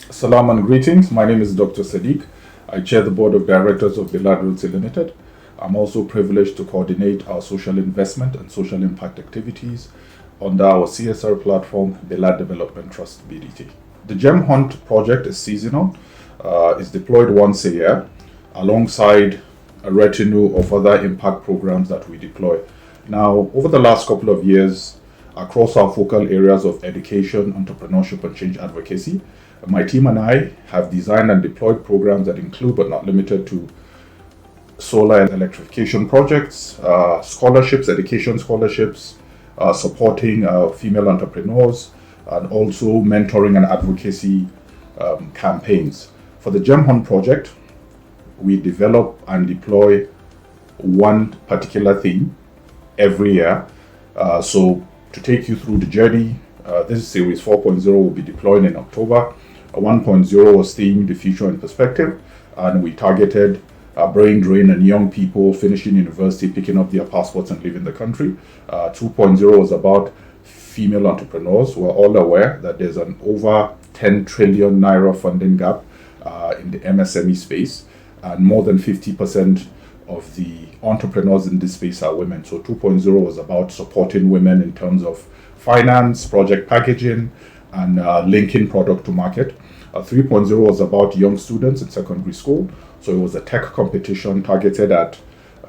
Salam and greetings. My name is Dr. Sadiq. I chair the board of directors of Bilaad Realty Limited. I'm also privileged to coordinate our social investment and social impact activities under our CSR platform, Bilaad Development Trust (BDT). The Gem Hunt project is seasonal. It's deployed once a year alongside a retinue of other impact programs that we deploy. Now, over the last couple of years, across our focal areas of education, entrepreneurship, and change advocacy, my team and I have designed and deployed programs that include, but not limited to, solar and electrification projects, scholarships, education scholarships, supporting female entrepreneurs, and also mentoring and advocacy campaigns. For the Gem Hunt project, we develop and deploy one particular theme every year. So to take you through the journey, this is series 4.0 will be deployed in October. 1.0 was themed The Future in Perspective, and we targeted brain drain and young people finishing university, picking up their passports and leaving the country. 2.0 was about female entrepreneurs. We're all aware that there's an over 10 trillion naira funding gap in the MSME space, and more than 50% of the entrepreneurs in this space are women. So 2.0 was about supporting women in terms of finance, project packaging, and linking product to market. 3.0 was about young students in secondary school. So it was a tech competition targeted at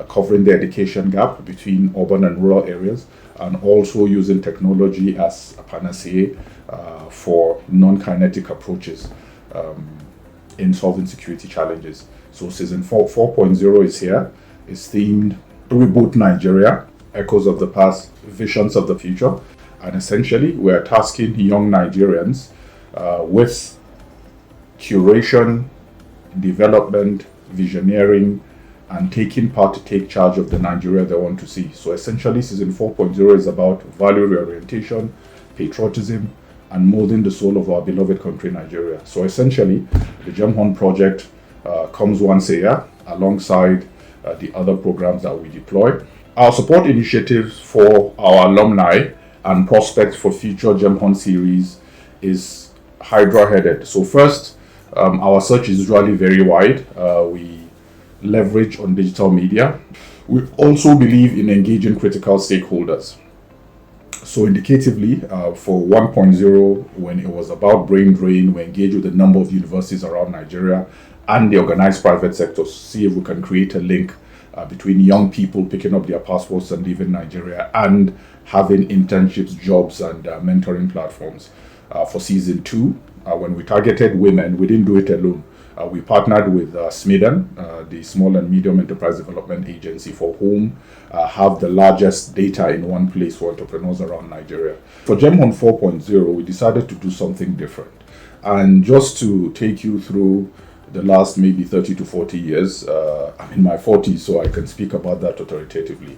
covering the education gap between urban and rural areas, and also using technology as a panacea for non-kinetic approaches in solving security challenges. So season 4.0 is here. It's themed Reboot Nigeria, Echoes of the Past, Visions of the Future. And essentially, we're tasking young Nigerians with curation, development, visioneering, and taking part to take charge of the Nigeria they want to see. So essentially, season 4.0 is about value reorientation, patriotism, and molding the soul of our beloved country, Nigeria. So essentially, the Gem Hunt project comes once a year alongside the other programs that we deploy. Our support initiatives for our alumni and prospects for future Gem Hunt series is Hydra-headed. So first, our search is usually very wide. We leverage on digital media. We also believe in engaging critical stakeholders. So indicatively, for 1.0, when it was about brain drain, we engaged with a number of universities around Nigeria and the organized private sector to see if we can create a link between young people picking up their passports and leaving Nigeria and having internships, jobs, and mentoring platforms. For season 2, when we targeted women, we didn't do it alone. We partnered with SMIDAN, the Small and Medium Enterprise Development Agency, for whom have the largest data in one place for entrepreneurs around Nigeria. For Gem Hunt 4.0, we decided to do something different. And just to take you through the last maybe 30 to 40 years, I'm in my 40s, so I can speak about that authoritatively.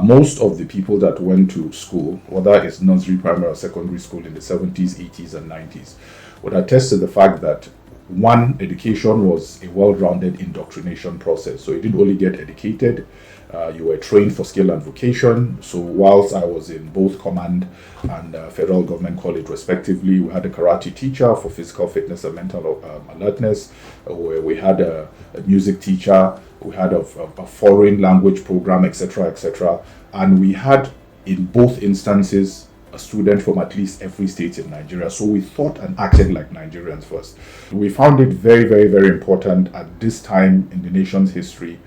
Most of the people that went to school, whether it's nursery, primary, or secondary school in the 70s, 80s, and 90s, would attest to the fact that one, education was a well-rounded indoctrination process. So you didn't only get educated, you were trained for skill and vocation. So whilst I was in both command and federal government college respectively, we had a karate teacher for physical fitness and mental alertness, where we had a music teacher, we had a foreign language program, etc. And we had, in both instances, a student from at least every state in Nigeria. So we thought and acted like Nigerians first. We found it very, very, very important at this time in the nation's history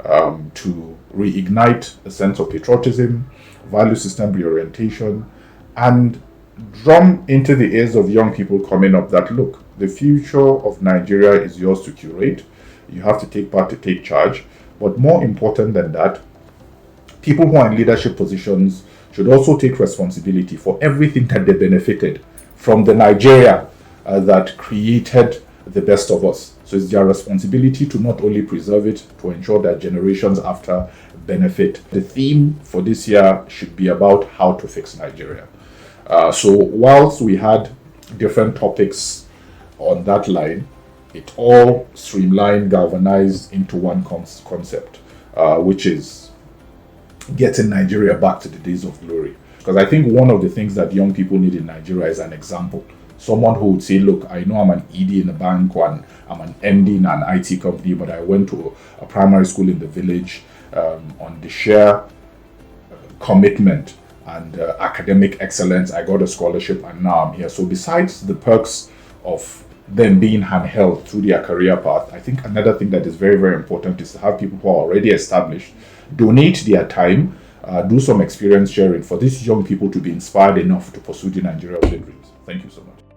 to reignite a sense of patriotism, value system reorientation, and drum into the ears of young people coming up that, look, the future of Nigeria is yours to curate. You have to take part to take charge. But more important than that, people who are in leadership positions should also take responsibility for everything that they benefited from the Nigeria that created the best of us. So it's their responsibility to not only preserve it, to ensure that generations after benefit. The theme for this year should be about how to fix Nigeria. So whilst we had different topics on that line, it all streamlined, galvanized into one concept, which is getting Nigeria back to the days of glory. Because I think one of the things that young people need in Nigeria is an example. someone who would say, look, I know I'm an ED in a bank, or I'm an MD in an IT company, but I went to a primary school in the village, on the sheer commitment and academic excellence, I got a scholarship and now I'm here. So besides the perks of them being handheld through their career path, I think another thing that is very, very important is to have people who are already established donate their time, do some experience sharing for these young people to be inspired enough to pursue the Nigeria dreams. Thank you so much.